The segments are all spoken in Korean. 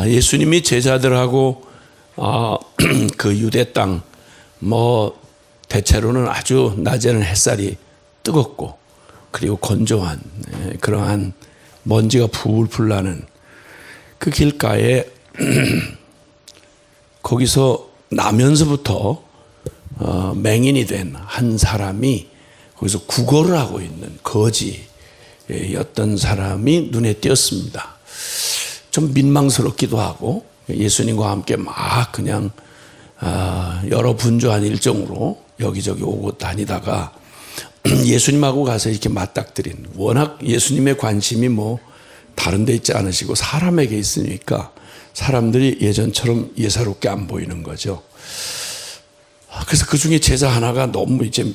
예수님이 제자들하고 그 유대 땅 대체로는 아주 낮에는 햇살이 뜨겁고 그리고 건조한 그러한 먼지가 풀풀 나는 그 길가에 거기서 나면서부터 맹인이 된 한 사람이 거기서 구걸을 하고 있는 거지였던 사람이 눈에 띄었습니다. 좀 민망스럽기도 하고 예수님과 함께 막 그냥 여러 분주한 일정으로 여기저기 오고 다니다가 예수님하고 가서 이렇게 맞닥뜨린, 워낙 예수님의 관심이 다른 데 있지 않으시고 사람에게 있으니까 사람들이 예전처럼 예사롭게 안 보이는 거죠. 그래서 그 중에 제자 하나가 너무 이제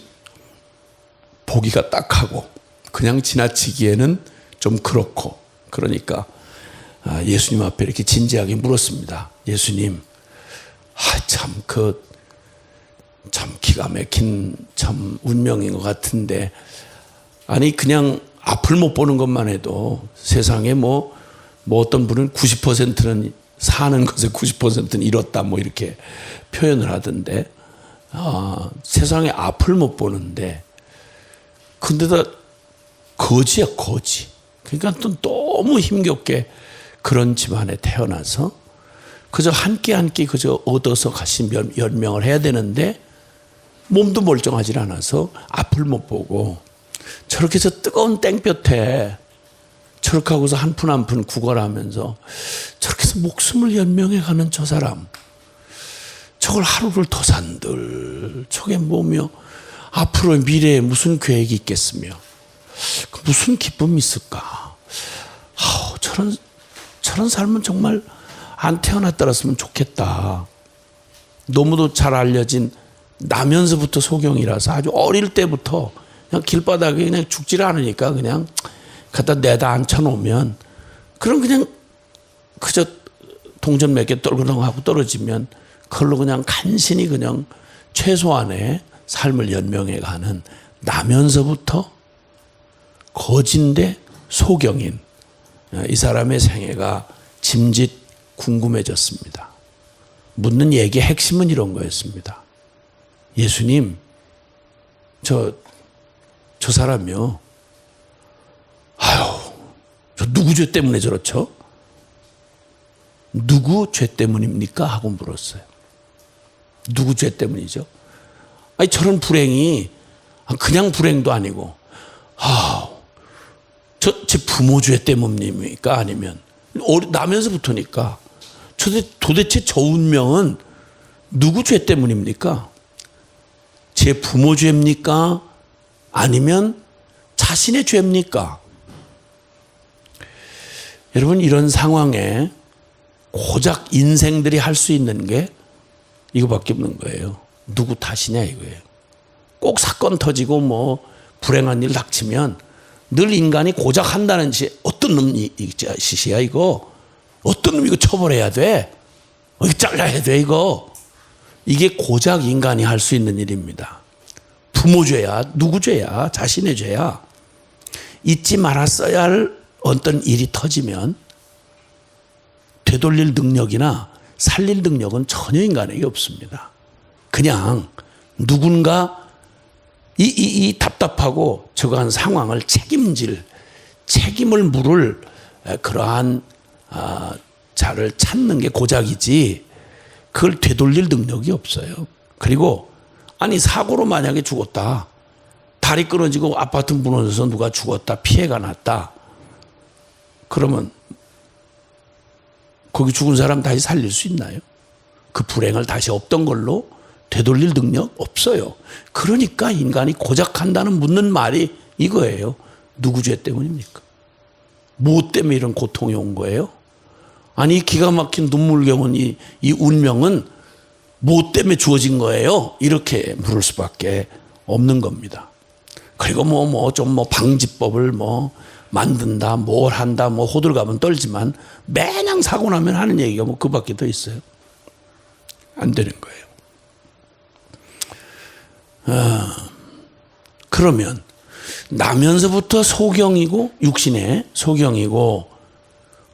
보기가 딱하고 그냥 지나치기에는 좀 그렇고 그러니까 예수님 앞에 이렇게 진지하게 물었습니다. 예수님, 참 기가 막힌 참 운명인 것 같은데, 아니 그냥 앞을 못 보는 것만 해도 세상에 어떤 분은 90%는 사는 것에 90%는 잃었다 이렇게 표현을 하던데, 세상에 앞을 못 보는데 근데다 거지야, 거지. 그러니까 또 너무 힘겹게 그런 집안에 태어나서 그저 한 끼 한 끼 그저 얻어서 가신 연명을 해야 되는데 몸도 멀쩡하지 않아서 앞을 못 보고 저렇게 해서 뜨거운 땡볕에 저렇게 하고서 한 푼 한 푼 구걸하면서 저렇게 해서 목숨을 연명해 가는 저 사람, 저걸 하루를 더 산들 저게 뭐며 앞으로의 미래에 무슨 계획이 있겠으며 무슨 기쁨이 있을까. 저런 삶은 정말 안 태어났더랬으면 좋겠다. 너무도 잘 알려진 나면서부터 소경이라서 아주 어릴 때부터 그냥 길바닥에 그냥 죽지를 않으니까 그냥 갖다 내다 앉혀놓으면 그냥 그저 동전 몇 개 떨그렁하고 떨어지면 그걸로 그냥 간신히 그냥 최소한의 삶을 연명해 가는, 나면서부터 거진데 소경인 이 사람의 생애가 짐짓 궁금해졌습니다. 묻는 얘기의 핵심은 이런 거였습니다. 예수님, 저 사람이요, 저 누구 죄 때문에 저렇죠? 누구 죄 때문입니까? 하고 물었어요. 누구 죄 때문이죠? 아니 저런 불행이 그냥 불행도 아니고 제 부모 죄 때문입니까? 아니면 나면서부터니까 도대체 저 운명은 누구 죄 때문입니까? 제 부모 죄입니까? 아니면 자신의 죄입니까? 여러분, 이런 상황에 고작 인생들이 할 수 있는 게 이거밖에 없는 거예요. 누구 탓이냐 이거예요. 꼭 사건 터지고 불행한 일 닥치면 늘 인간이 고작 한다는 짓, 어떤 놈이 짓이야 이거, 어떤 놈 이거 처벌해야 돼, 이거 잘라야 돼 이거. 이게 고작 인간이 할 수 있는 일입니다. 부모 죄야, 누구 죄야, 자신의 죄야. 잊지 말았어야 할 어떤 일이 터지면 되돌릴 능력이나 살릴 능력은 전혀 인간에게 없습니다. 그냥 누군가 이 답답하고 저거한 상황을 책임을 물을 그러한 자를 찾는 게 고작이지 그걸 되돌릴 능력이 없어요. 그리고 아니 사고로 만약에 죽었다, 다리 끊어지고 아파트 무너져서 누가 죽었다, 피해가 났다, 그러면 거기 죽은 사람 다시 살릴 수 있나요? 그 불행을 다시 없던 걸로 되돌릴 능력 없어요. 그러니까 인간이 고작 한다는 묻는 말이 이거예요. 누구 죄 때문입니까? 뭐 때문에 이런 고통이 온 거예요? 아니 기가 막힌 눈물겨운 이 운명은 뭐 때문에 주어진 거예요? 이렇게 물을 수밖에 없는 겁니다. 그리고 방지법을 만든다, 뭘 한다, 호들갑은 떨지만 매냥 사고 나면 하는 얘기가 그 밖에 더 있어요? 안 되는 거예요. 그러면 나면서부터 소경이고 육신의 소경이고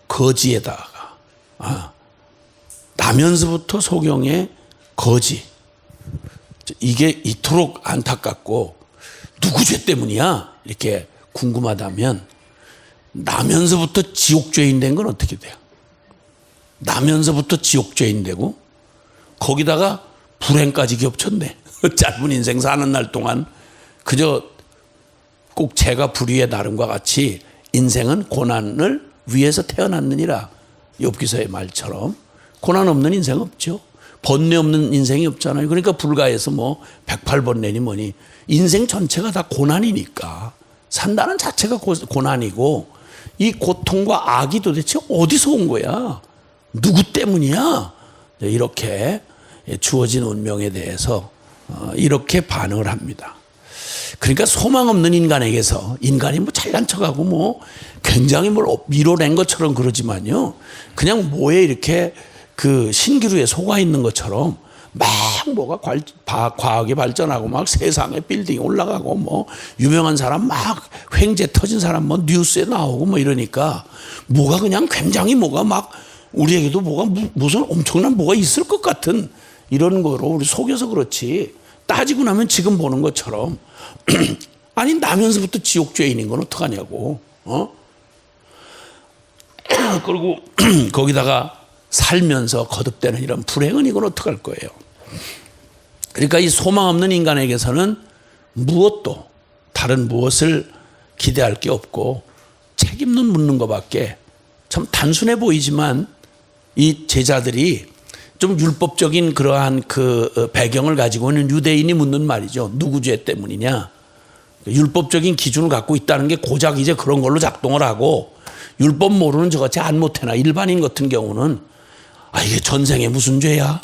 거지에다가 나면서부터 소경의 거지. 이게 이토록 안타깝고 누구 죄 때문이야? 이렇게 궁금하다면 나면서부터 지옥죄인 된 건 어떻게 돼요? 나면서부터 지옥죄인 되고 거기다가 불행까지 겹쳤네. 짧은 인생 사는 날 동안 그저 꼭 제가 불의의 나름과 같이 인생은 고난을 위해서 태어났느니라. 욥기서의 말처럼 고난 없는 인생 없죠. 번뇌 없는 인생이 없잖아요. 그러니까 불가에서 뭐 108번뇌니 뭐니 인생 전체가 다 고난이니까 산다는 자체가 고난이고 이 고통과 악이 도대체 어디서 온 거야? 누구 때문이야? 이렇게 주어진 운명에 대해서 이렇게 반응을 합니다. 그러니까 소망 없는 인간에게서 인간이 뭐 잘난 척하고 뭐 굉장히 뭘 밀어낸 것처럼 그러지만요. 그냥 뭐에 이렇게 그 신기루에 속아 있는 것처럼 막 뭐가 과학이 발전하고 막 세상에 빌딩이 올라가고 뭐 유명한 사람 막 횡재 터진 사람 뭐 뉴스에 나오고 뭐 이러니까 뭐가 그냥 굉장히 뭐가 막 우리에게도 뭐가 무슨 엄청난 뭐가 있을 것 같은 이런 거로 우리 속여서 그렇지 따지고 나면 지금 보는 것처럼 아니 나면서부터 지옥죄인인 건 어떡하냐고. 그리고 거기다가 살면서 거듭되는 이런 불행은 이건 어떡할 거예요. 그러니까 이 소망 없는 인간에게서는 무엇도 다른 무엇을 기대할 게 없고 책임론 묻는 것밖에 참 단순해 보이지만 이 제자들이 좀 율법적인 그러한 그 배경을 가지고 있는 유대인이 묻는 말이죠. 누구 죄 때문이냐. 율법적인 기준을 갖고 있다는 게 고작 이제 그런 걸로 작동을 하고 율법 모르는 저같이 안 못해나 일반인 같은 경우는 아 이게 전생에 무슨 죄야?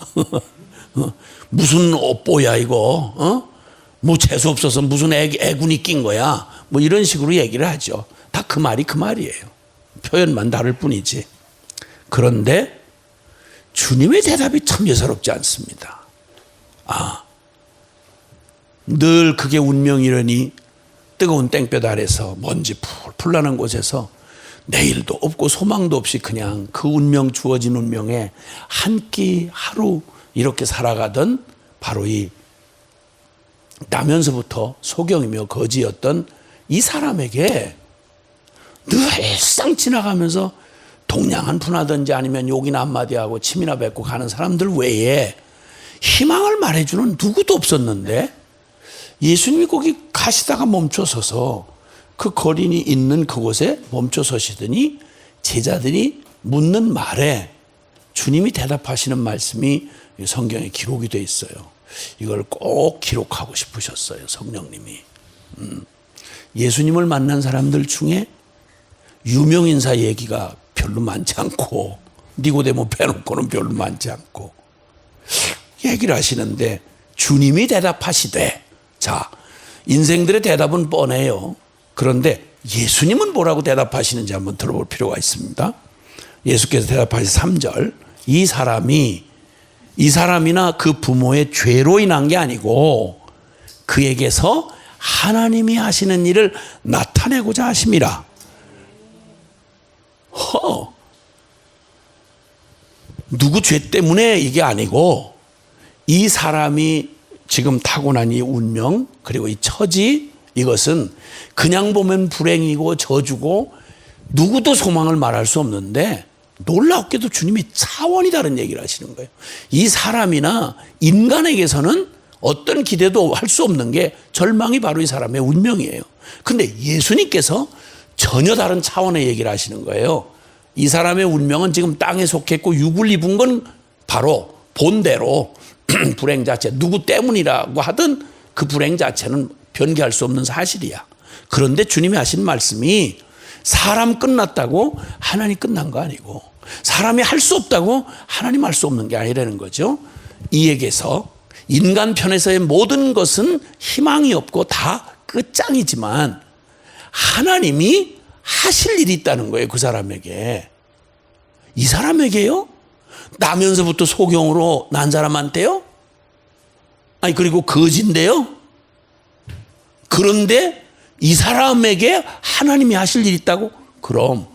무슨 업보야 이거? 뭐 재수 없어서 무슨 애군이 낀 거야? 뭐 이런 식으로 얘기를 하죠. 다 그 말이 그 말이에요. 표현만 다를 뿐이지. 그런데 주님의 대답이 참 예사롭지 않습니다. 늘 그게 운명이려니 뜨거운 땡볕 아래서 먼지 풀풀 나는 곳에서 내일도 없고 소망도 없이 그냥 그 운명 주어진 운명에 한 끼 하루 이렇게 살아가던 바로 이 나면서부터 소경이며 거지였던 이 사람에게 늘 일상 지나가면서 동양 한 푼 하든지 아니면 욕이나 한마디 하고 침이나 뱉고 가는 사람들 외에 희망을 말해주는 누구도 없었는데 예수님이 거기 가시다가 멈춰서서 그 거린이 있는 그곳에 멈춰서시더니 제자들이 묻는 말에 주님이 대답하시는 말씀이 성경에 기록이 돼 있어요. 이걸 꼭 기록하고 싶으셨어요. 성령님이. 예수님을 만난 사람들 중에 유명인사 얘기가 별로 많지 않고 니고데모 빼놓고는 별로 많지 않고 얘기를 하시는데 주님이 대답하시되 자 인생들의 대답은 뻔해요. 그런데 예수님은 뭐라고 대답하시는지 한번 들어볼 필요가 있습니다. 예수께서 대답하신 3절 이 사람이나 그 부모의 죄로 인한 게 아니고 그에게서 하나님이 하시는 일을 나타내고자 하심이라. 누구 죄 때문에 이게 아니고 이 사람이 지금 타고난 이 운명 그리고 이 처지 이것은 그냥 보면 불행이고 저주고 누구도 소망을 말할 수 없는데 놀랍게도 주님이 차원이 다른 얘기를 하시는 거예요. 이 사람이나 인간에게서는 어떤 기대도 할 수 없는 게 절망이 바로 이 사람의 운명이에요. 근데 예수님께서 전혀 다른 차원의 얘기를 하시는 거예요. 이 사람의 운명은 지금 땅에 속했고 육을 입은 건 바로 본대로 불행 자체 누구 때문이라고 하든 그 불행 자체는 변개할 수 없는 사실이야. 그런데 주님이 하신 말씀이 사람 끝났다고 하나님 끝난 거 아니고 사람이 할 수 없다고 하나님 할 수 없는 게 아니라는 거죠. 이에게서 인간 편에서의 모든 것은 희망이 없고 다 끝장이지만 하나님이 하실 일이 있다는 거예요. 그 사람에게. 이 사람에게요? 나면서부터 소경으로 난 사람한테요? 아니 그리고 거지인데요? 그런데 이 사람에게 하나님이 하실 일이 있다고? 그럼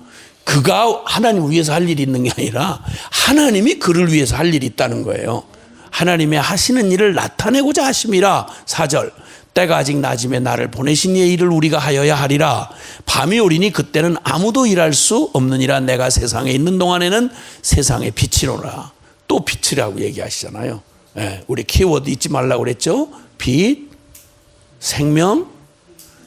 그가 하나님을 위해서 할 일이 있는 게 아니라 하나님이 그를 위해서 할 일이 있다는 거예요. 하나님의 하시는 일을 나타내고자 하심이라. 4절. 때가 아직 낮음에 나를 보내신 이의 일을 우리가 하여야 하리라. 밤이 오리니 그때는 아무도 일할 수 없느니라. 내가 세상에 있는 동안에는 세상의 빛이로라. 또 빛이라고 얘기하시잖아요. 예, 우리 키워드 잊지 말라고 그랬죠. 빛, 생명,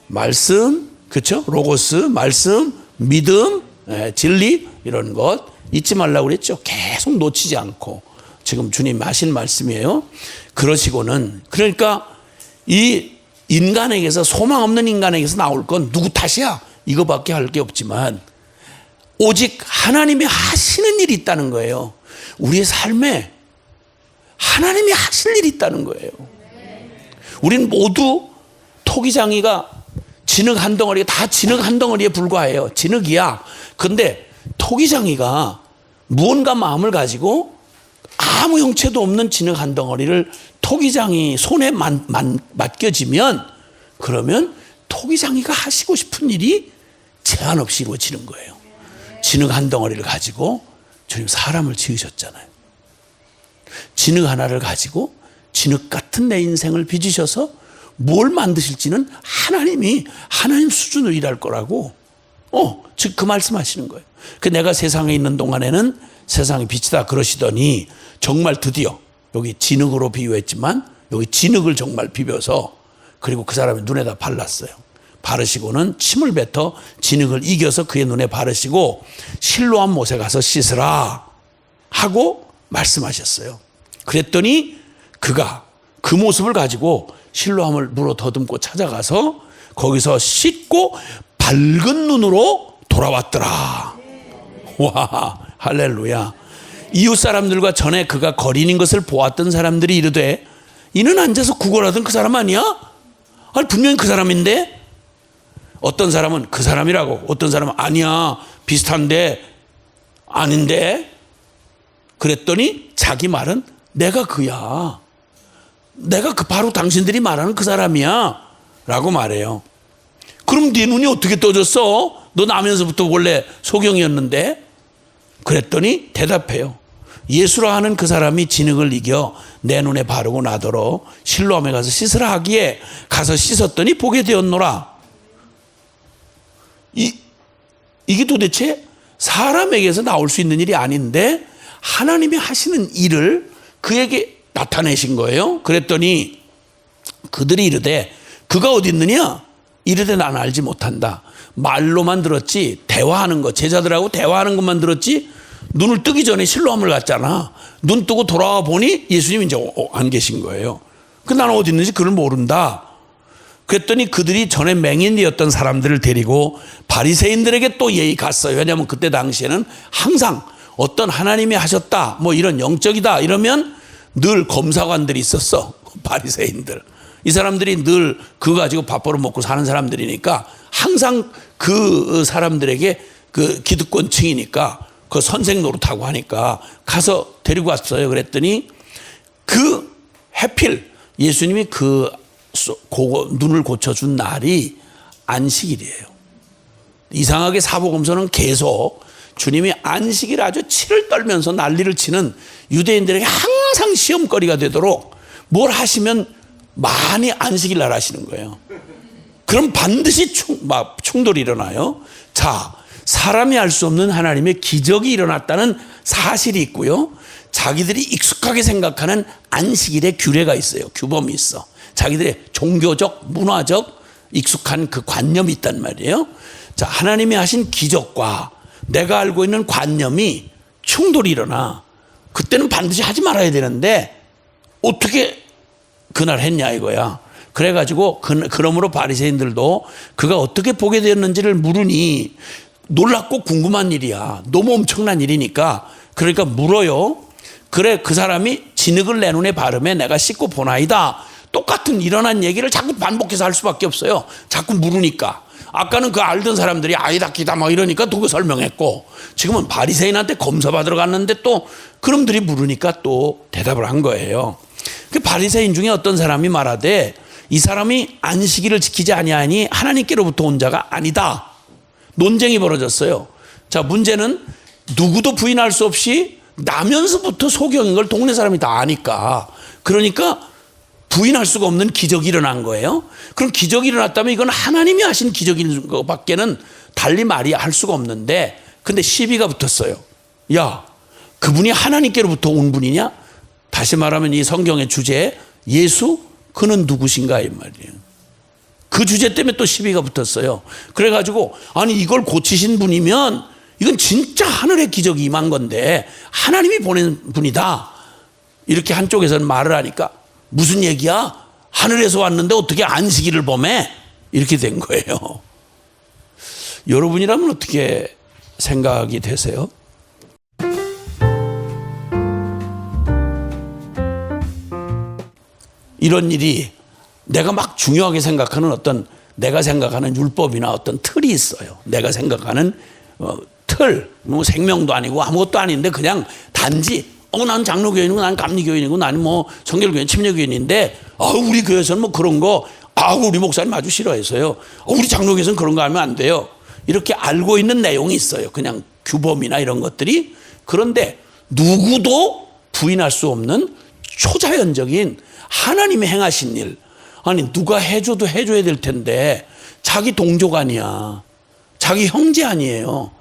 말씀, 그렇죠? 로고스, 말씀, 믿음, 예, 진리, 이런 것 잊지 말라고 그랬죠. 계속 놓치지 않고. 지금 주님 하신 말씀이에요. 그러시고는, 그러니까 이 인간에게서, 소망 없는 인간에게서 나올 건 누구 탓이야? 이거밖에 할 게 없지만 오직 하나님이 하시는 일이 있다는 거예요. 우리의 삶에 하나님이 하실 일이 있다는 거예요. 우린 모두 토기장이가 진흙 한 덩어리가 다 진흙 한 덩어리에 불과해요. 진흙이야. 근데 토기장이가 무언가 마음을 가지고 아무 형체도 없는 진흙 한 덩어리를 토기장이 손에 맡겨지면, 그러면 토기장이가 하시고 싶은 일이 제한 없이 이루어지는 거예요. 진흙 한 덩어리를 가지고 주님 사람을 지으셨잖아요. 진흙 하나를 가지고 진흙 같은 내 인생을 빚으셔서 뭘 만드실지는 하나님 수준으로 일할 거라고. 즉 그 말씀하시는 거예요. 그 내가 세상에 있는 동안에는 세상의 빛이다 그러시더니 정말 드디어 여기 진흙으로 비유했지만 여기 진흙을 정말 비벼서, 그리고 그 사람의 눈에다 발랐어요. 바르시고는 침을 뱉어 진흙을 이겨서 그의 눈에 바르시고 실로암 못에 가서 씻으라 하고 말씀하셨어요. 그랬더니 그가 그 모습을 가지고 실로암을 물어 더듬고 찾아가서 거기서 씻고 밝은 눈으로 돌아왔더라. 와, 할렐루야. 이웃 사람들과 전에 그가 거린인 것을 보았던 사람들이 이르되 이는 앉아서 구걸하던 그 사람 아니야? 아니 분명히 그 사람인데. 어떤 사람은 그 사람이라고, 어떤 사람은 아니야 비슷한데 아닌데. 그랬더니 자기 말은 내가 그야, 내가 그 바로 당신들이 말하는 그 사람이야 라고 말해요. 그럼 네 눈이 어떻게 떠졌어? 너 나면서부터 원래 소경이었는데. 그랬더니 대답해요. 예수라 하는 그 사람이 진흙을 이겨 내 눈에 바르고 나더러 실로암에 가서 씻으라 하기에 가서 씻었더니 보게 되었노라. 이게 도대체 사람에게서 나올 수 있는 일이 아닌데 하나님이 하시는 일을 그에게 나타내신 거예요. 그랬더니 그들이 이르되 그가 어디 있느냐? 이르되 나는 알지 못한다. 말로만 들었지, 대화하는 것, 제자들하고 대화하는 것만 들었지 눈을 뜨기 전에 실로암을 갔잖아. 눈 뜨고 돌아와 보니 예수님이 이제 안 계신 거예요. 그 나는 어디 있는지 그를 모른다. 그랬더니 그들이 전에 맹인이었던 사람들을 데리고 바리새인들에게 또 예의 갔어요. 왜냐하면 그때 당시에는 항상 어떤 하나님이 하셨다, 뭐 이런 영적이다 이러면 늘 검사관들이 있었어. 바리새인들. 이 사람들이 늘 그거 가지고 밥 벌어 먹고 사는 사람들이니까 항상 그 사람들에게 그 기득권층이니까 그 선생 노릇하고 하니까 가서 데리고 왔어요. 그랬더니 그 해필 예수님이 그 눈을 고쳐준 날이 안식일이에요. 이상하게 사복음서는 계속 주님이 안식일 아주 치를 떨면서 난리를 치는 유대인들에게 항상 시험거리가 되도록 뭘 하시면 많이 안식일 날 하시는 거예요. 그럼 반드시 충돌이 일어나요. 자, 사람이 알 수 없는 하나님의 기적이 일어났다는 사실이 있고요. 자기들이 익숙하게 생각하는 안식일의 규례가 있어요. 규범이 있어. 자기들의 종교적, 문화적 익숙한 그 관념이 있단 말이에요. 자, 하나님이 하신 기적과 내가 알고 있는 관념이 충돌이 일어나. 그때는 반드시 하지 말아야 되는데 어떻게 그날 했냐 이거야. 그래가지고 그러므로 바리새인들도 그가 어떻게 보게 되었는지를 물으니 놀랍고 궁금한 일이야. 너무 엄청난 일이니까. 그러니까 물어요. 그래, 그 사람이 진흙을 내 눈에 바르매 내가 씻고 보나이다. 똑같은 일어난 얘기를 자꾸 반복해서 할 수밖에 없어요. 자꾸 물으니까. 아까는 그 알던 사람들이 아니다 기다 막 이러니까 누구 설명했고, 지금은 바리새인한테 검사받으러 갔는데 또 그놈들이 물으니까 또 대답을 한 거예요. 그 바리새인 중에 어떤 사람이 말하되 이 사람이 안식일을 지키지 아니하니 하나님께로부터 온 자가 아니다. 논쟁이 벌어졌어요. 자, 문제는 누구도 부인할 수 없이 나면서부터 소경인 걸 동네 사람이 다 아니까. 그러니까 부인할 수가 없는 기적이 일어난 거예요. 그럼 기적이 일어났다면 이건 하나님이 하신 기적인 것밖에는 달리 말이 할 수가 없는데, 근데 시비가 붙었어요. 야, 그분이 하나님께로부터 온 분이냐? 다시 말하면 이 성경의 주제, 예수, 그는 누구신가 이 말이에요. 그 주제 때문에 또 시비가 붙었어요. 그래가지고 아니 이걸 고치신 분이면 이건 진짜 하늘의 기적이 임한 건데 하나님이 보낸 분이다. 이렇게 한쪽에서는 말을 하니까 무슨 얘기야? 하늘에서 왔는데 어떻게 안식일을 범해? 이렇게 된 거예요. 여러분이라면 어떻게 생각이 되세요? 이런 일이 내가 막 중요하게 생각하는 어떤 내가 생각하는 율법이나 어떤 틀이 있어요. 내가 생각하는 틀, 뭐 생명도 아니고 아무것도 아닌데 그냥 단지 난 장로교인이고 난 감리교인이고 나는 뭐 성결교인 침례교인인데 우리 교회에서는 뭐 그런 거 우리 목사님 아주 싫어해서요. 우리 장로교에서는 그런 거 하면 안 돼요. 이렇게 알고 있는 내용이 있어요. 그냥 규범이나 이런 것들이. 그런데 누구도 부인할 수 없는 초자연적인 하나님이 행하신 일. 아니 누가 해줘도 해줘야 될 텐데 자기 동족 아니야. 자기 형제 아니에요.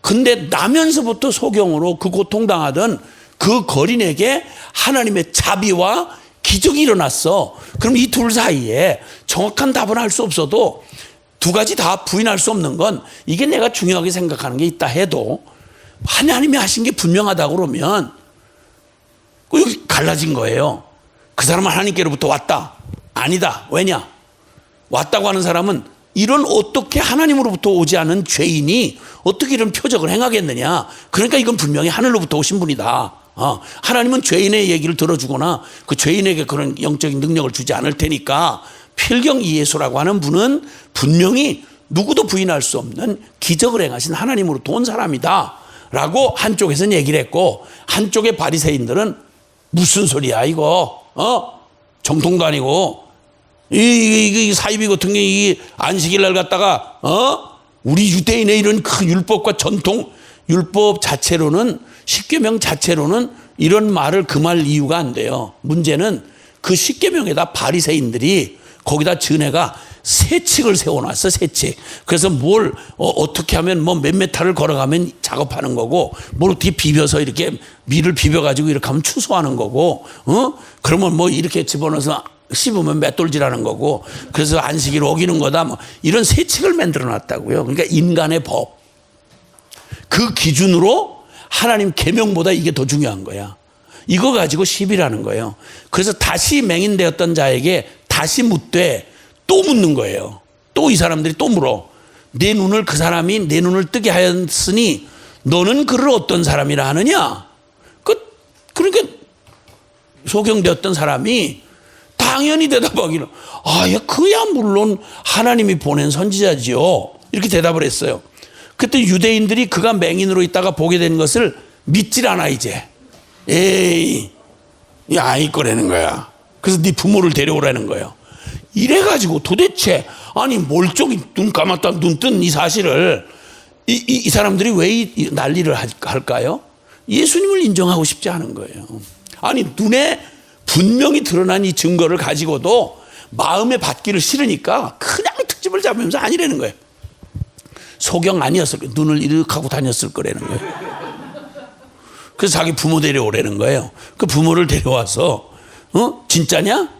근데 나면서부터 소경으로 그 고통당하던 그 거린에게 하나님의 자비와 기적이 일어났어. 그럼 이 둘 사이에 정확한 답은 할 수 없어도 두 가지 다 부인할 수 없는 건 이게 내가 중요하게 생각하는 게 있다 해도 하나님이 하신 게 분명하다 그러면 여기 갈라진 거예요. 그 사람은 하나님께로부터 왔다. 아니다. 왜냐? 왔다고 하는 사람은 이런 어떻게 하나님으로부터 오지 않은 죄인이 어떻게 이런 표적을 행하겠느냐. 그러니까 이건 분명히 하늘로부터 오신 분이다. 하나님은 죄인의 얘기를 들어주거나 그 죄인에게 그런 영적인 능력을 주지 않을 테니까 필경 이 예수라고 하는 분은 분명히 누구도 부인할 수 없는 기적을 행하신 하나님으로부터 온 사람이다 라고 한쪽에서는 얘기를 했고, 한쪽의 바리새인들은 무슨 소리야 이거 정통도 아니고 이 사이비 같은 게 이 안식일 날 갖다가 우리 유대인의 이런 큰 율법과 전통 율법 자체로는 십계명 자체로는 이런 말을 금할 이유가 안 돼요. 문제는 그 십계명에다 바리새인들이 거기다 전에가 세칙을 세워놨어. 세칙. 그래서 뭘 어떻게 하면 뭐 몇 메타를 걸어가면 작업하는 거고 뭘 어떻게 비벼서 이렇게 밀을 비벼가지고 이렇게 하면 추수하는 거고 그러면 뭐 이렇게 집어넣어서 씹으면 맷돌질하는 거고 그래서 안식일 어기는 거다 뭐 이런 세칙을 만들어 놨다고요. 그러니까 인간의 법. 그 기준으로 하나님 계명보다 이게 더 중요한 거야. 이거 가지고 시비라는 거예요. 그래서 다시 맹인되었던 자에게 다시 묻되 또 묻는 거예요. 또 이 사람들이 또 물어. 내 눈을 그 사람이 내 눈을 뜨게 하였으니 너는 그를 어떤 사람이라 하느냐? 그러니까 소경되었던 사람이 당연히 대답하기는 그야 물론 하나님이 보낸 선지자지요. 이렇게 대답을 했어요. 그때 유대인들이 그가 맹인으로 있다가 보게 된 것을 믿질 않아 이제. 에이, 아이 거라는 거야. 그래서 네 부모를 데려오라는 거예요. 이래가지고 도대체 아니 멀쩡히 눈 감았다 눈 뜬 이 사실을 이 사람들이 왜 이 난리를 할까요? 예수님을 인정하고 싶지 않은 거예요. 아니 눈에 분명히 드러난 이 증거를 가지고도 마음에 받기를 싫으니까 그냥 특집을 잡으면서 아니라는 거예요. 소경 아니었을 거예요. 눈을 이렇게 하고 다녔을 거라는 거예요. 그래서 자기 부모 데려오라는 거예요. 그 부모를 데려와서 진짜냐?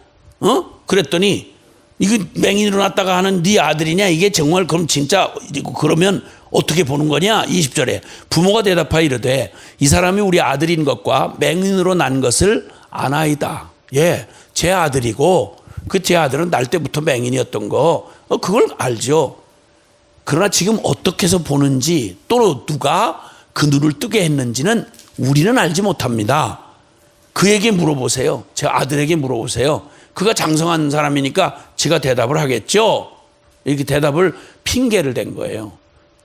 그랬더니 이거 맹인으로 났다가 하는 네 아들이냐? 이게 정말 그럼 진짜 그러면 어떻게 보는 거냐? 20절에 부모가 대답하여 이르되 이 사람이 우리 아들인 것과 맹인으로 난 것을 아나이다. 예, 제 아들이고 그 제 아들은 날 때부터 맹인이었던 거 그걸 알죠. 그러나 지금 어떻게 해서 보는지 또 누가 그 눈을 뜨게 했는지는 우리는 알지 못합니다. 그에게 물어보세요. 제 아들에게 물어보세요. 그가 장성한 사람이니까 지가 대답을 하겠죠. 이렇게 대답을 핑계를 댄 거예요.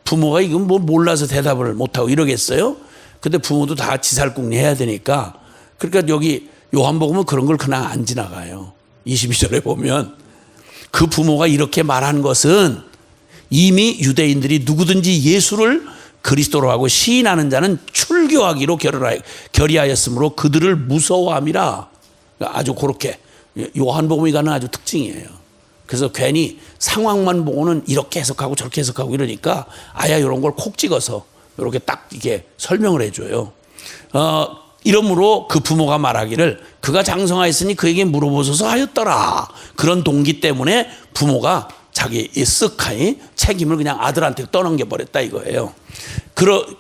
부모가 이건 뭐 몰라서 대답을 못하고 이러겠어요? 근데 부모도 다 지살궁리 해야 되니까. 그러니까 여기 요한복음은 그런 걸 그냥 안 지나가요. 22절에 보면 그 부모가 이렇게 말한 것은 이미 유대인들이 누구든지 예수를 그리스도라고 시인하는 자는 출교하기로 결의하였으므로 그들을 무서워함이라. 아주 그렇게 요한복음이 가는 아주 특징이에요. 그래서 괜히 상황만 보고는 이렇게 해석하고 저렇게 해석하고 이러니까 아야 이런 걸 콕 찍어서 이렇게 딱 이게 설명을 해줘요. 이러므로 그 부모가 말하기를 그가 장성하였으니 그에게 물어보소서 하였더라. 그런 동기 때문에 부모가 자기 쓱하니 책임을 그냥 아들한테 떠넘겨 버렸다 이거예요.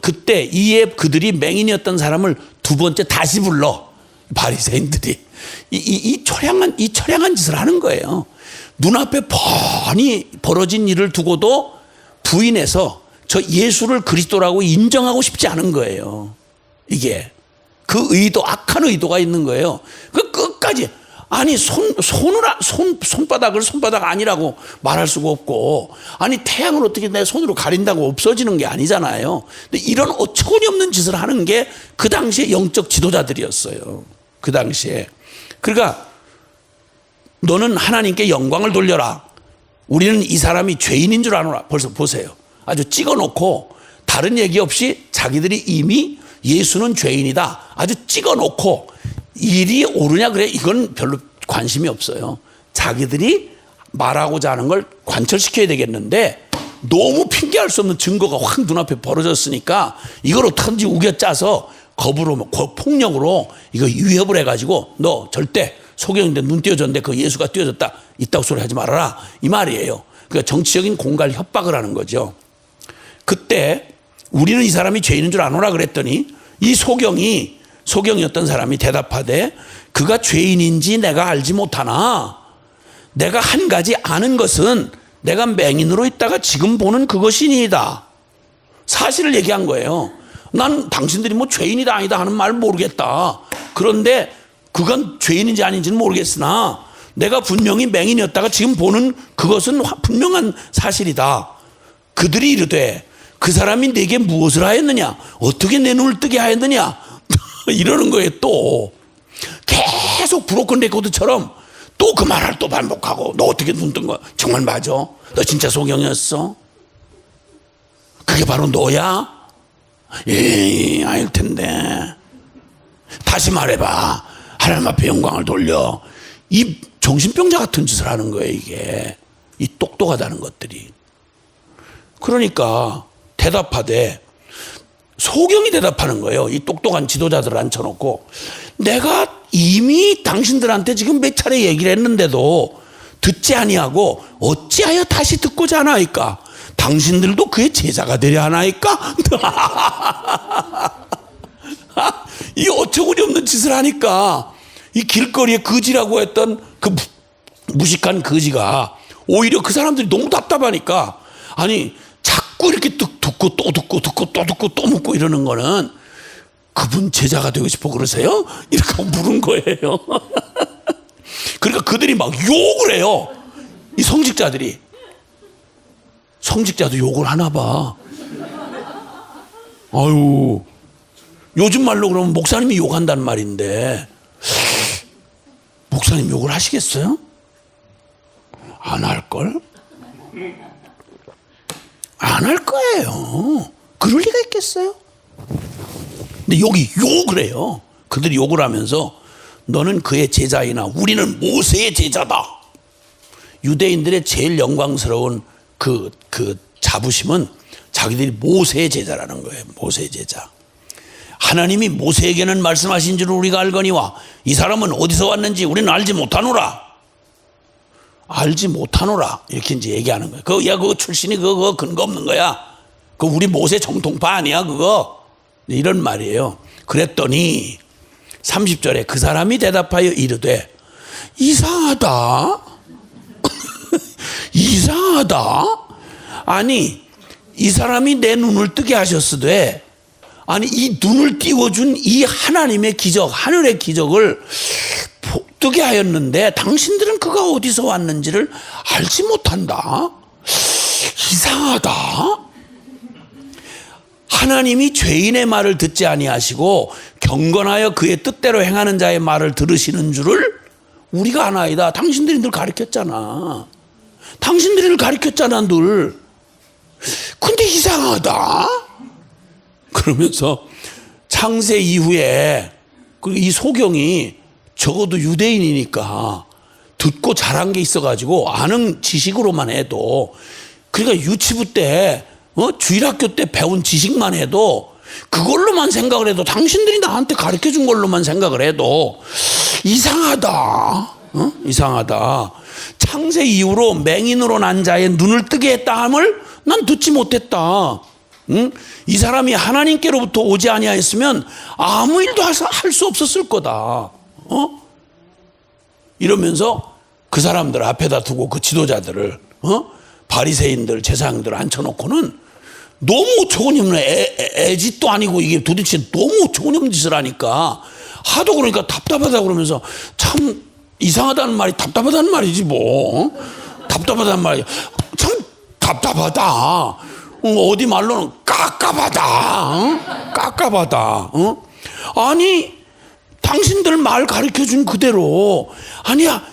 그때 이에 그들이 맹인이었던 사람을 두 번째 다시 불러. 바리새인들이 이 처량한 짓을 하는 거예요. 눈앞에 뻔히 벌어진 일을 두고도 부인해서 저 예수를 그리스도라고 인정하고 싶지 않은 거예요. 이게 그 의도, 악한 의도가 있는 거예요. 그 끝까지 아니 손바닥을 손바닥 아니라고 말할 수가 없고, 아니 태양을 어떻게 내 손으로 가린다고 없어지는 게 아니잖아요. 근데 이런 어처구니없는 짓을 하는 게 그 당시에 영적 지도자들이었어요. 그 당시에. 그러니까 너는 하나님께 영광을 돌려라. 우리는 이 사람이 죄인인 줄 아노라. 벌써 보세요. 아주 찍어놓고 다른 얘기 없이 자기들이 이미 예수는 죄인이다. 아주 찍어놓고 일이 옳으냐 그래 이건 별로 관심이 없어요. 자기들이 말하고자 하는 걸 관철시켜야 되겠는데 너무 핑계할 수 없는 증거가 확 눈앞에 벌어졌으니까 이걸 어떻게든지 우겨짜서 겁으로 폭력으로 이거 위협을 해가지고 너 절대 소경인데 눈 띄어졌는데 그 예수가 띄어졌다 이따구 소리 하지 말아라 이 말이에요. 그러니까 정치적인 공갈 협박을 하는 거죠. 그때 우리는 이 사람이 죄인인 줄 아노라 그랬더니 이 소경이었던 사람이 대답하되 그가 죄인인지 내가 알지 못하나 내가 한 가지 아는 것은 내가 맹인으로 있다가 지금 보는 그것이니이다. 사실을 얘기한 거예요. 난 당신들이 뭐 죄인이다 아니다 하는 말 모르겠다. 그런데 그건 죄인인지 아닌지는 모르겠으나 내가 분명히 맹인이었다가 지금 보는 그것은 분명한 사실이다. 그들이 이르되 그 사람이 내게 무엇을 하였느냐? 어떻게 내 눈을 뜨게 하였느냐? 이러는 거예요. 또 계속 브로큰 레코드처럼 또 그 말을 또 반복하고 너 어떻게 눈 뜬 거야? 정말 맞아? 너 진짜 소경이었어? 그게 바로 너야? 아닐 텐데. 다시 말해봐. 하나님 앞에 영광을 돌려. 이 정신병자 같은 짓을 하는 거예요. 이게 이 똑똑하다는 것들이. 그러니까 대답하되 소경이 대답하는 거예요. 이 똑똑한 지도자들을 앉혀놓고 내가 이미 당신들한테 지금 몇 차례 얘기를 했는데도 듣지 아니하고 어찌하여 다시 듣고자 하나이까? 당신들도 그의 제자가 되려 하나이까? 이 어처구니 없는 짓을 하니까 이 길거리에 거지라고 했던 그 무식한 거지가 오히려 그 사람들이 너무 답답하니까 아니 자꾸 이렇게 듣고 또 듣고 또 묻고 이러는 거는 그분 제자가 되고 싶어 그러세요? 이렇게 물은 거예요. 그러니까 그들이 막 욕을 해요. 이 성직자들이. 성직자도 욕을 하나 봐. 아유, 요즘 말로 그러면 목사님이 욕한다는 말인데 목사님 욕을 하시겠어요? 안 할걸? 안 할 거예요. 그럴 리가 있겠어요? 근데 여기 욕을 해요. 그들이 욕을 하면서 너는 그의 제자이나 우리는 모세의 제자다. 유대인들의 제일 영광스러운 그 자부심은 자기들이 모세의 제자라는 거예요. 모세의 제자. 하나님이 모세에게는 말씀하신 줄 우리가 알거니와 이 사람은 어디서 왔는지 우리는 알지 못하노라. 알지 못하노라. 이렇게 이제 얘기하는 거예요. 그거 출신이 그거 근거 없는 거야. 그 우리 모세 정통파 아니야, 그거. 이런 말이에요. 그랬더니 30절에 그 사람이 대답하여 이르되 이상하다. 이상하다. 아니, 이 사람이 내 눈을 뜨게 하셨으되 아니, 이 눈을 띄워준 이 하나님의 기적, 하늘의 기적을 뜨게 하였는데 당신들은 그가 어디서 왔는지를 알지 못한다. 이상하다. 하나님이 죄인의 말을 듣지 아니하시고 경건하여 그의 뜻대로 행하는 자의 말을 들으시는 줄을 우리가 아나이다. 당신들이 늘 가르쳤잖아. 당신들이 늘 가르쳤잖아, 늘. 근데 이상하다. 그러면서 창세 이후에 이 소경이 적어도 유대인이니까 듣고 자란 게 있어가지고 아는 지식으로만 해도, 그러니까 유치부 때 주일학교 때 배운 지식만 해도, 그걸로만 생각을 해도, 당신들이 나한테 가르쳐준 걸로만 생각을 해도 이상하다. 이상하다. 창세 이후로 맹인으로 난 자의 눈을 뜨게 했다 함을 난 듣지 못했다. 이 사람이 하나님께로부터 오지 아니하였으면 아무 일도 할 수 없었을 거다. 이러면서 그 사람들 앞에다 두고 그 지도자들을, 바리새인들, 제사장들 앉혀놓고는 너무 어처구니없는 애짓도 아니고 이게 도대체 너무 어처구니없는 짓을 하니까 하도 그러니까 답답하다 그러면서, 참 이상하다는 말이 답답하다는 말이지 뭐. 답답하다는 말이 참 답답하다. 어디 말로는 깝깝하다. 깝깝하다. 아니 당신들 말 가르쳐준 그대로, 아니야,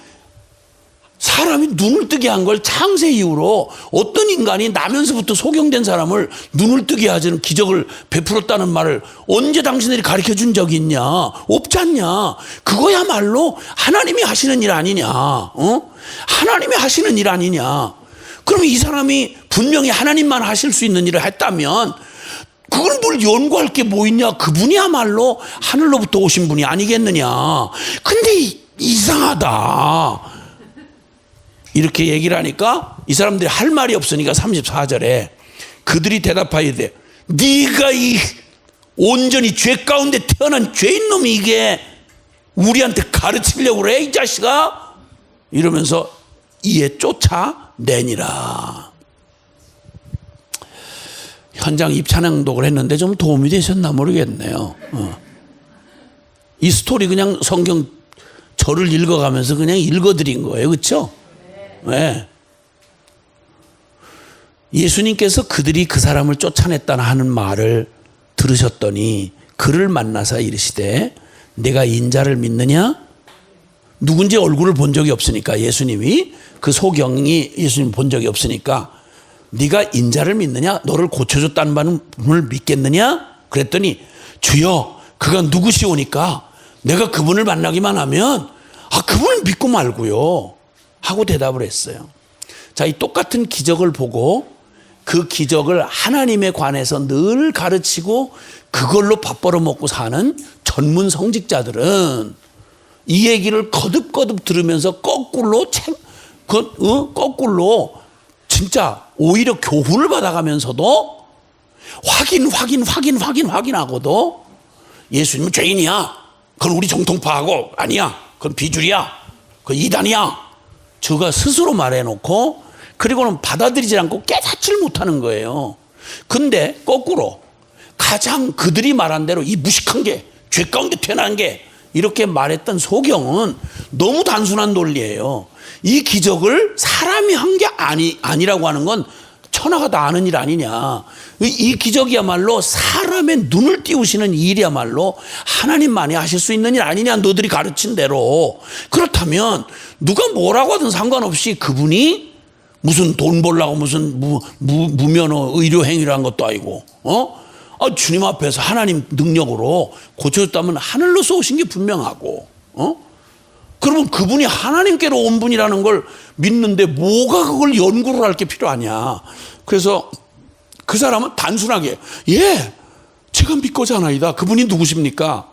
사람이 눈을 뜨게 한 걸 창세 이후로 어떤 인간이 나면서부터 소경된 사람을 눈을 뜨게 하자는 기적을 베풀었다는 말을 언제 당신들이 가르쳐준 적이 있냐? 없지 않냐? 그거야말로 하나님이 하시는 일 아니냐? 하나님이 하시는 일 아니냐? 그럼 이 사람이 분명히 하나님만 하실 수 있는 일을 했다면 그걸 뭘 연구할 게 뭐 있냐? 그분이야말로 하늘로부터 오신 분이 아니겠느냐? 근데 이상하다. 이렇게 얘기를 하니까 이 사람들이 할 말이 없으니까 34절에 그들이 대답하이되, 네가 이 온전히 죄 가운데 태어난 죄인 놈이 이게 우리한테 가르치려고 그래 이 자식아? 이러면서 이에 쫓아내니라. 현장 입찬양독을 했는데 좀 도움이 되셨나 모르겠네요. 이 스토리 그냥 성경 절을 읽어가면서 그냥 읽어드린 거예요. 그렇죠? 네. 예수님께서 그들이 그 사람을 쫓아냈다나 하는 말을 들으셨더니 그를 만나서 이르시되, 내가 인자를 믿느냐? 누군지 얼굴을 본 적이 없으니까, 예수님이 그 소경이 예수님 본 적이 없으니까, 네가 인자를 믿느냐? 너를 고쳐줬다는 분을 믿겠느냐? 그랬더니 주여 그가 누구시오니까 내가 그분을 만나기만 하면 그분을 믿고 말고요 하고 대답을 했어요. 자, 이 똑같은 기적을 보고 그 기적을 하나님에 관해서 늘 가르치고 그걸로 밥 벌어먹고 사는 전문 성직자들은 이 얘기를 거듭거듭 들으면서 거꾸로 진짜 오히려 교훈을 받아가면서도 확인하고도 예수님은 죄인이야, 그건 우리 정통파하고 아니야, 그건 비주리야, 그건 이단이야, 저가 스스로 말해놓고 그리고는 받아들이지 않고 깨닫지를 못하는 거예요. 근데 거꾸로 가장 그들이 말한 대로 이 무식한 게, 죄 가운데 태어난 게, 이렇게 말했던 소경은 너무 단순한 논리예요. 이 기적을 사람이 한 게 아니라고 하는 건 천하가 다 아는 일 아니냐. 이 기적이야말로 사람의 눈을 띄우시는 일이야말로 하나님만이 하실 수 있는 일 아니냐, 너들이 가르친 대로. 그렇다면 누가 뭐라고 하든 상관없이 그분이 무슨 돈 벌라고 무슨 무면허 의료행위를 한 것도 아니고, 주님 앞에서 하나님 능력으로 고쳐줬다면 하늘로서 오신 게 분명하고, 그러면 그분이 하나님께로 온 분이라는 걸 믿는데 뭐가 그걸 연구를 할 게 필요하냐. 그래서 그 사람은 단순하게, 제가 믿고자 하나이다. 그분이 누구십니까?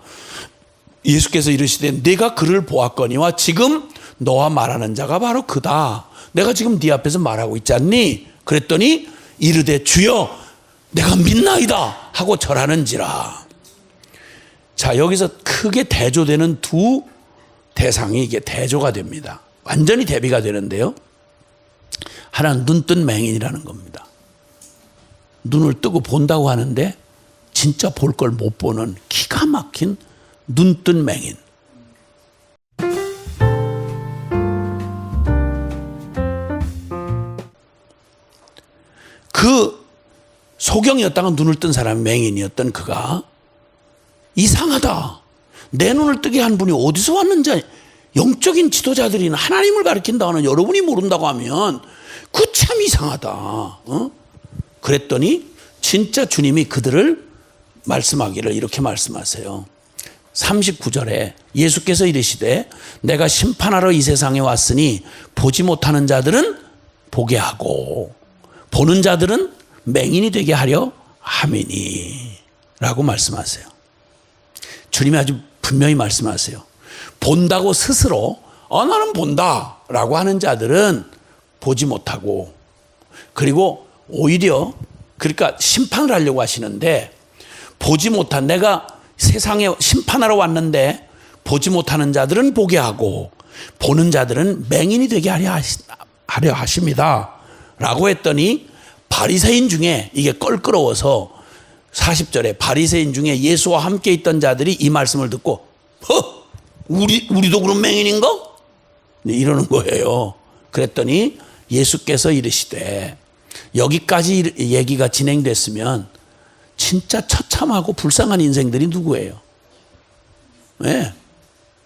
예수께서 이르시되, 내가 그를 보았거니와 지금 너와 말하는 자가 바로 그다. 내가 지금 네 앞에서 말하고 있지 않니? 그랬더니 이르되, 주여 내가 믿나이다 하고 절하는지라. 자, 여기서 크게 대조되는 두 대상이 이게 대조가 됩니다. 완전히 대비가 되는데요. 하나는 눈뜬 맹인이라는 겁니다. 눈을 뜨고 본다고 하는데 진짜 볼 걸 못 보는 기가 막힌 눈뜬 맹인. 그 소경이었다가 눈을 뜬 사람이 맹인이었던 그가 이상하다, 내 눈을 뜨게 한 분이 어디서 왔는지, 영적인 지도자들이나 하나님을 가리킨다고는 여러분이 모른다고 하면 그 참 이상하다. 그랬더니 진짜 주님이 그들을 말씀하기를 이렇게 말씀하세요. 39절에 예수께서 이르시되 내가 심판하러 이 세상에 왔으니 보지 못하는 자들은 보게 하고 보는 자들은 맹인이 되게 하려 함이니 라고 말씀하세요. 주님이 아주 분명히 말씀하세요. 본다고 스스로 나는 본다 라고 하는 자들은 보지 못하고, 그리고 오히려 그러니까 심판을 하려고 하시는데, 보지 못한, 내가 세상에 심판하러 왔는데 보지 못하는 자들은 보게 하고 보는 자들은 맹인이 되게 하려 하십니다 라고 했더니, 바리새인 중에 이게 껄끄러워서 40절에 바리새인 중에 예수와 함께 있던 자들이 이 말씀을 듣고 우리도 그런 맹인인가? 이러는 거예요. 그랬더니 예수께서 이르시되, 여기까지 얘기가 진행됐으면 진짜 처참하고 불쌍한 인생들이 누구예요? 네.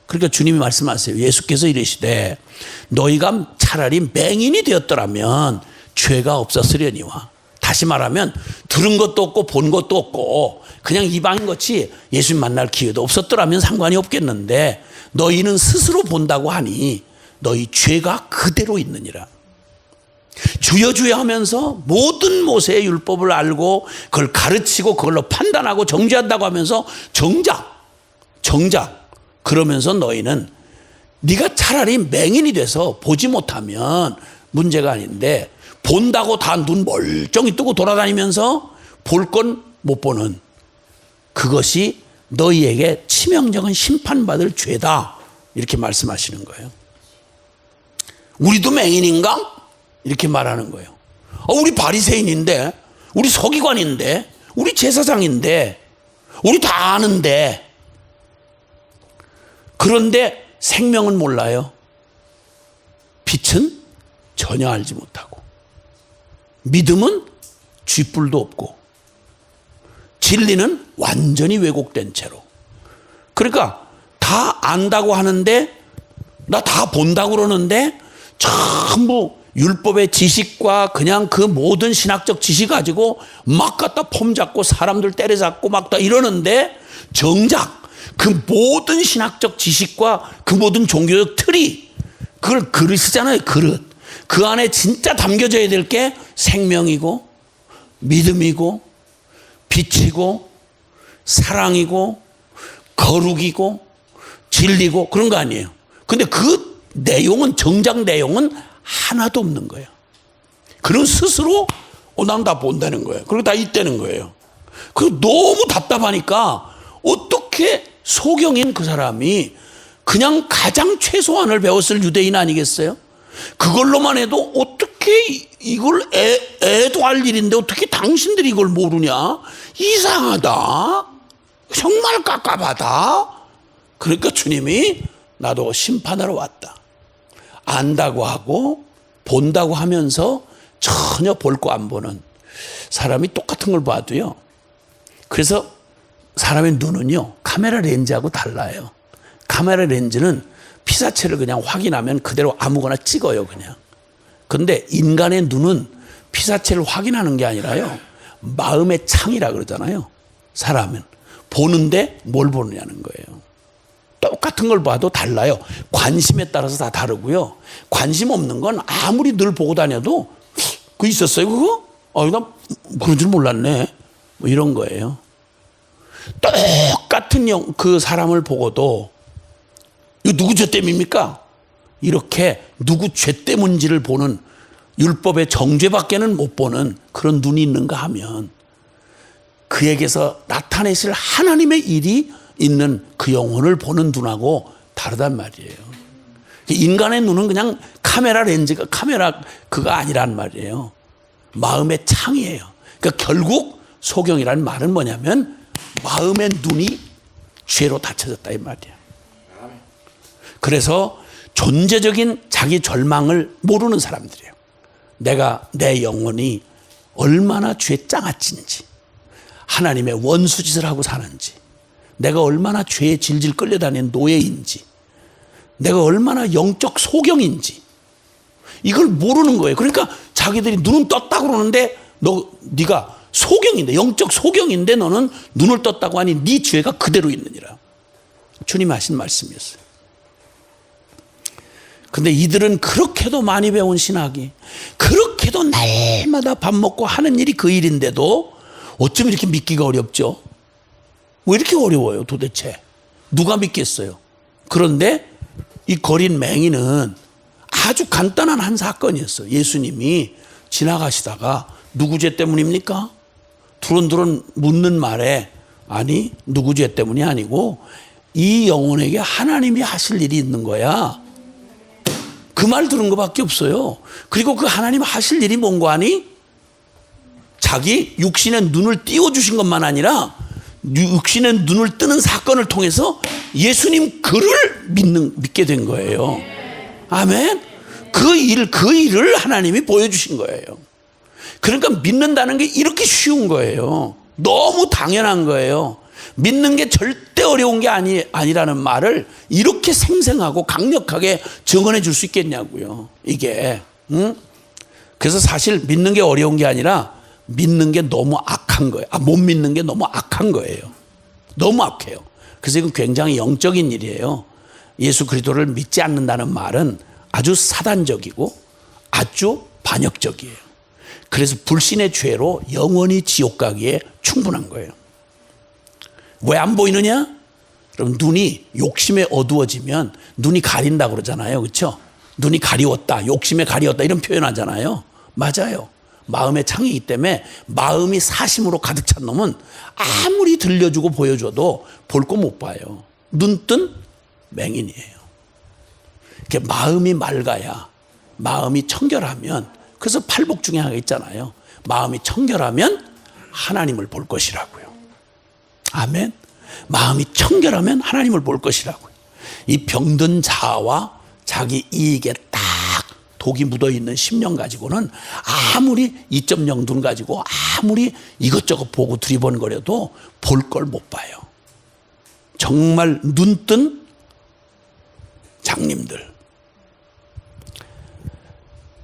그러니까 주님이 말씀하세요. 예수께서 이르시되 너희가 차라리 맹인이 되었더라면 죄가 없었으려니와. 다시 말하면 들은 것도 없고 본 것도 없고 그냥 이방인같이 예수님 만날 기회도 없었더라면 상관이 없겠는데, 너희는 스스로 본다고 하니 너희 죄가 그대로 있느니라. 주여 주여 하면서 모든 모세의 율법을 알고 그걸 가르치고 그걸로 판단하고 정죄한다고 하면서 정작 그러면서 너희는, 네가 차라리 맹인이 돼서 보지 못하면 문제가 아닌데, 본다고 다 눈 멀쩡히 뜨고 돌아다니면서 볼 건 못 보는, 그것이 너희에게 치명적인 심판받을 죄다 이렇게 말씀하시는 거예요. 우리도 맹인인가? 이렇게 말하는 거예요. 우리 바리새인인데, 우리 서기관인데, 우리 제사장인데, 우리 다 아는데, 그런데 생명은 몰라요. 빛은 전혀 알지 못하고, 믿음은 쥐뿔도 없고, 진리는 완전히 왜곡된 채로. 그러니까 다 안다고 하는데, 나 다 본다고 그러는데 전부 율법의 지식과 그냥 그 모든 신학적 지식 가지고 막 갖다 폼잡고 사람들 때려잡고 막 다 이러는데, 정작 그 모든 신학적 지식과 그 모든 종교적 틀이, 그걸 그릇이잖아요. 그릇. 그 안에 진짜 담겨져야 될 게 생명이고 믿음이고 빛이고 사랑이고 거룩이고 진리고 그런 거 아니에요. 근데 그 내용은, 정작 내용은 하나도 없는 거예요. 그럼 스스로 난 다 본다는 거예요. 그리고 다 있다는 거예요. 그 너무 답답하니까 어떻게 소경인 그 사람이 그냥 가장 최소한을 배웠을 유대인 아니겠어요? 그걸로만 해도 어떻게 이걸 애도 할 일인데 어떻게 당신들이 이걸 모르냐? 이상하다. 정말 깝깝하다. 그러니까 주님이 나도 심판하러 왔다. 안다고 하고 본다고 하면서 전혀 볼 거 안 보는 사람이 똑같은 걸 봐도요. 그래서 사람의 눈은요, 카메라 렌즈하고 달라요. 카메라 렌즈는 피사체를 그냥 확인하면 그대로 아무거나 찍어요, 그냥. 근데 인간의 눈은 피사체를 확인하는 게 아니라요, 마음의 창이라 그러잖아요. 사람은 보는데 뭘 보느냐는 거예요. 똑같은 걸 봐도 달라요. 관심에 따라서 다 다르고요. 관심 없는 건 아무리 늘 보고 다녀도 그거 있었어요, 그거? 나 그런 줄 몰랐네. 뭐 이런 거예요. 똑같은 그 사람을 보고도 이거 누구 죄 때문입니까? 이렇게 누구 죄 때문인지를 보는, 율법의 정죄밖에는 못 보는 그런 눈이 있는가 하면 그에게서 나타내실 하나님의 일이 있는 그 영혼을 보는 눈하고 다르단 말이에요. 인간의 눈은 그냥 카메라 렌즈가, 카메라 그가 아니란 말이에요. 마음의 창이에요. 그러니까 결국 소경이라는 말은 뭐냐면 마음의 눈이 죄로 닫혀졌다 이 말이에요. 그래서 존재적인 자기 절망을 모르는 사람들이에요. 내 영혼이 얼마나 죄 짱아찐지, 하나님의 원수짓을 하고 사는지, 내가 얼마나 죄에 질질 끌려다니는 노예인지, 내가 얼마나 영적 소경인지 이걸 모르는 거예요. 그러니까 자기들이 눈은 떴다고 그러는데 네가 소경인데, 영적 소경인데 너는 눈을 떴다고 하니 네 죄가 그대로 있느니라. 주님이 하신 말씀이었어요. 근데 이들은 그렇게도 많이 배운 신학이, 그렇게도 날마다 밥 먹고 하는 일이 그 일인데도 어쩜 이렇게 믿기가 어렵죠? 왜 이렇게 어려워요 도대체? 누가 믿겠어요? 그런데 이 거린 맹인은 아주 간단한 한 사건이었어요. 예수님이 지나가시다가 누구 죄 때문입니까? 두런두런 묻는 말에 아니 누구 죄 때문이 아니고 이 영혼에게 하나님이 하실 일이 있는 거야. 그 말 들은 것밖에 없어요. 그리고 그 하나님 하실 일이 뭔고 하니? 자기 육신의 눈을 띄워주신 것만 아니라 육신의 눈을 뜨는 사건을 통해서 예수님 글을 믿게 된 거예요. 아멘. 그 일을 하나님이 보여주신 거예요. 그러니까 믿는다는 게 이렇게 쉬운 거예요. 너무 당연한 거예요. 믿는 게 절대 어려운 게 아니라는 말을 이렇게 생생하고 강력하게 증언해 줄 수 있겠냐고요. 이게. 그래서 사실 믿는 게 어려운 게 아니라 믿는 게 너무 악한 거예요. 못 믿는 게 너무 악한 거예요. 너무 악해요. 그래서 이건 굉장히 영적인 일이에요. 예수 그리스도를 믿지 않는다는 말은 아주 사단적이고 아주 반역적이에요. 그래서 불신의 죄로 영원히 지옥 가기에 충분한 거예요. 왜 안 보이느냐? 그럼 눈이 욕심에 어두워지면 눈이 가린다고 그러잖아요. 그렇죠? 눈이 가리웠다, 욕심에 가리웠다 이런 표현하잖아요. 맞아요. 마음의 창이기 때문에 마음이 사심으로 가득 찬 놈은 아무리 들려주고 보여줘도 볼 거 못 봐요. 눈뜬 맹인이에요. 이렇게 마음이 맑아야, 마음이 청결하면, 그래서 팔복 중에 하나 있잖아요. 마음이 청결하면 하나님을 볼 것이라고요. 아멘. 마음이 청결하면 하나님을 볼 것이라고요. 이 병든 자아와 자기 이익에 딱 독이 묻어있는 심령 가지고는 아무리 2.0 눈 가지고 아무리 이것저것 보고 두리번거려도 볼 걸 못 봐요. 정말 눈뜬 장님들.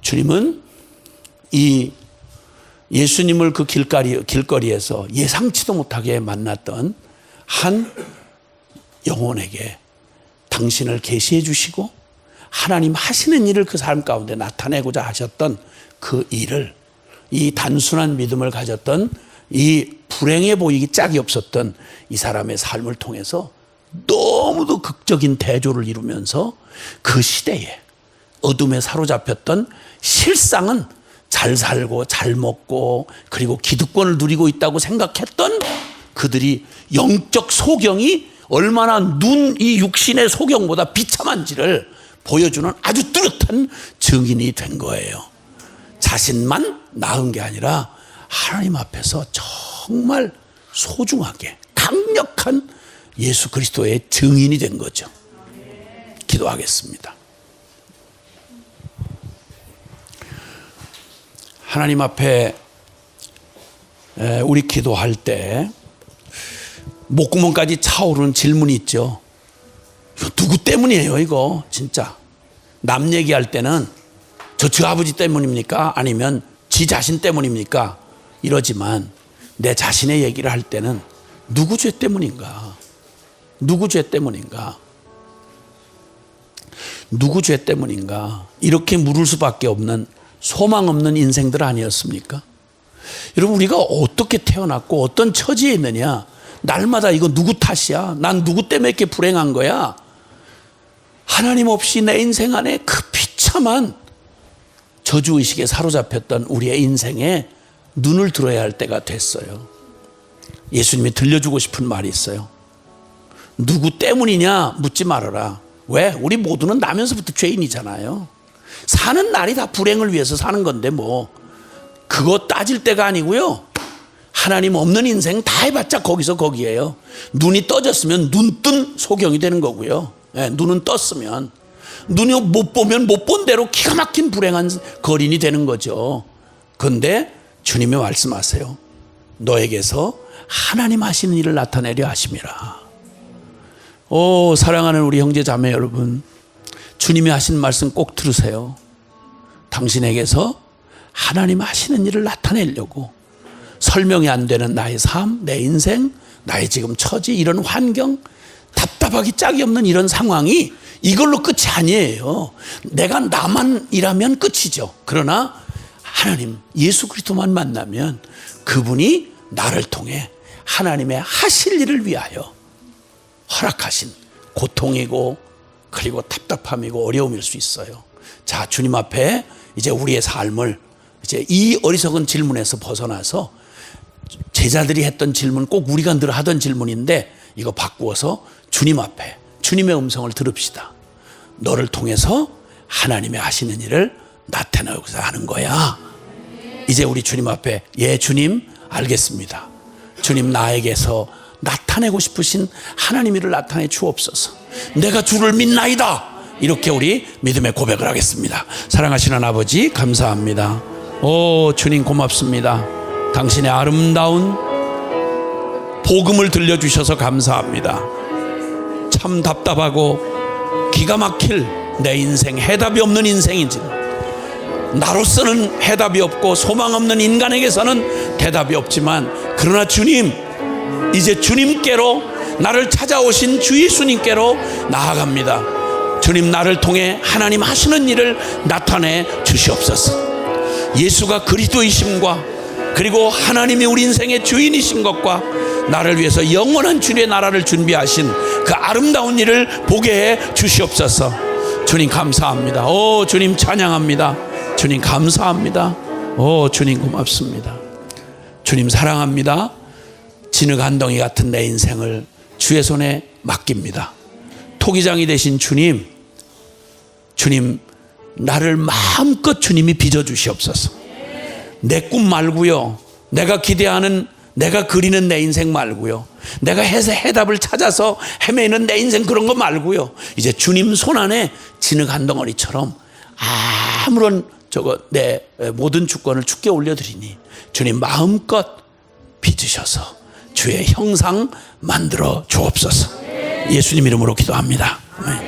주님은 이 예수님을 그 길거리에서 예상치도 못하게 만났던 한 영혼에게 당신을 계시해 주시고 하나님 하시는 일을 그 삶 가운데 나타내고자 하셨던 그 일을, 이 단순한 믿음을 가졌던, 이 불행해 보이기 짝이 없었던 이 사람의 삶을 통해서 너무도 극적인 대조를 이루면서 그 시대에 어둠에 사로잡혔던, 실상은 잘 살고 잘 먹고 그리고 기득권을 누리고 있다고 생각했던 그들이 영적 소경이 얼마나 이 육신의 소경보다 비참한지를 보여주는 아주 뚜렷한 증인이 된 거예요. 자신만 나은 게 아니라 하나님 앞에서 정말 소중하게 강력한 예수 그리스도의 증인이 된 거죠. 기도하겠습니다. 하나님 앞에 우리 기도할 때 목구멍까지 차오르는 질문이 있죠. 이거 누구 때문이에요 이거 진짜. 남 얘기할 때는 저 아버지 때문입니까? 아니면 지 자신 때문입니까? 이러지만 내 자신의 얘기를 할 때는 누구 죄 때문인가? 누구 죄 때문인가? 누구 죄 때문인가? 이렇게 물을 수밖에 없는 소망 없는 인생들 아니었습니까? 여러분, 우리가 어떻게 태어났고 어떤 처지에 있느냐, 날마다 이거 누구 탓이야? 난 누구 때문에 이렇게 불행한 거야? 하나님 없이 내 인생 안에 그 비참한 저주의식에 사로잡혔던 우리의 인생에 눈을 들어야 할 때가 됐어요. 예수님이 들려주고 싶은 말이 있어요. 누구 때문이냐 묻지 말아라. 왜? 우리 모두는 나면서부터 죄인이잖아요. 사는 날이 다 불행을 위해서 사는 건데 뭐 그거 따질 때가 아니고요. 하나님 없는 인생 다 해봤자 거기서 거기에요. 눈이 떠졌으면 눈뜬 소경이 되는 거고요. 네, 눈은 떴으면, 눈이 못 보면 못 본 대로 기가 막힌 불행한 거린이 되는 거죠. 그런데 주님이 말씀하세요. 너에게서 하나님 하시는 일을 나타내려 하심이라. 오, 사랑하는 우리 형제 자매 여러분, 주님이 하신 말씀 꼭 들으세요. 당신에게서 하나님 하시는 일을 나타내려고 설명이 안 되는 나의 삶, 내 인생, 나의 지금 처지, 이런 환경, 답답하기 짝이 없는 이런 상황이 이걸로 끝이 아니에요. 내가 나만이라면 끝이죠. 그러나 하나님, 예수 그리스도만 만나면 그분이 나를 통해 하나님의 하실 일을 위하여 허락하신 고통이고 그리고 답답함이고 어려움일 수 있어요. 자, 주님 앞에 이제 우리의 삶을 이제 이 어리석은 질문에서 벗어나서 제자들이 했던 질문, 꼭 우리가 늘 하던 질문인데 이거 바꾸어서 주님 앞에 주님의 음성을 들읍시다. 너를 통해서 하나님의 하시는 일을 나타내고자 하는 거야. 이제 우리 주님 앞에, 예 주님 알겠습니다. 주님, 나에게서 나타내고 싶으신 하나님 일을 나타내 주옵소서. 내가 주를 믿나이다. 이렇게 우리 믿음의 고백을 하겠습니다. 사랑하시는 아버지, 감사합니다. 오 주님, 고맙습니다. 당신의 아름다운 복음을 들려주셔서 감사합니다. 참 답답하고 기가 막힐 내 인생, 해답이 없는 인생인지, 나로서는 해답이 없고 소망 없는 인간에게서는 대답이 없지만, 그러나 주님, 이제 주님께로, 나를 찾아오신 주 예수님께로 나아갑니다. 주님, 나를 통해 하나님 하시는 일을 나타내 주시옵소서. 예수가 그리스도이심과 그리고 하나님이 우리 인생의 주인이신 것과 나를 위해서 영원한 주의 나라를 준비하신 그 아름다운 일을 보게 해 주시옵소서. 주님 감사합니다. 오 주님 찬양합니다. 주님 감사합니다. 오 주님 고맙습니다. 주님 사랑합니다. 진흙 한 덩이 같은 내 인생을 주의 손에 맡깁니다. 토기장이 되신 주님, 주님 나를 마음껏 주님이 빚어주시옵소서. 내 꿈 말고요, 내가 기대하는, 내가 그리는 내 인생 말고요, 내가 해서 해답을 찾아서 헤매는 내 인생 그런 거 말고요, 이제 주님 손 안에 진흙 한 덩어리처럼 아무런 내 모든 주권을 주께 올려드리니 주님 마음껏 빚으셔서 주의 형상 만들어 주옵소서. 예수님 이름으로 기도합니다. 아멘.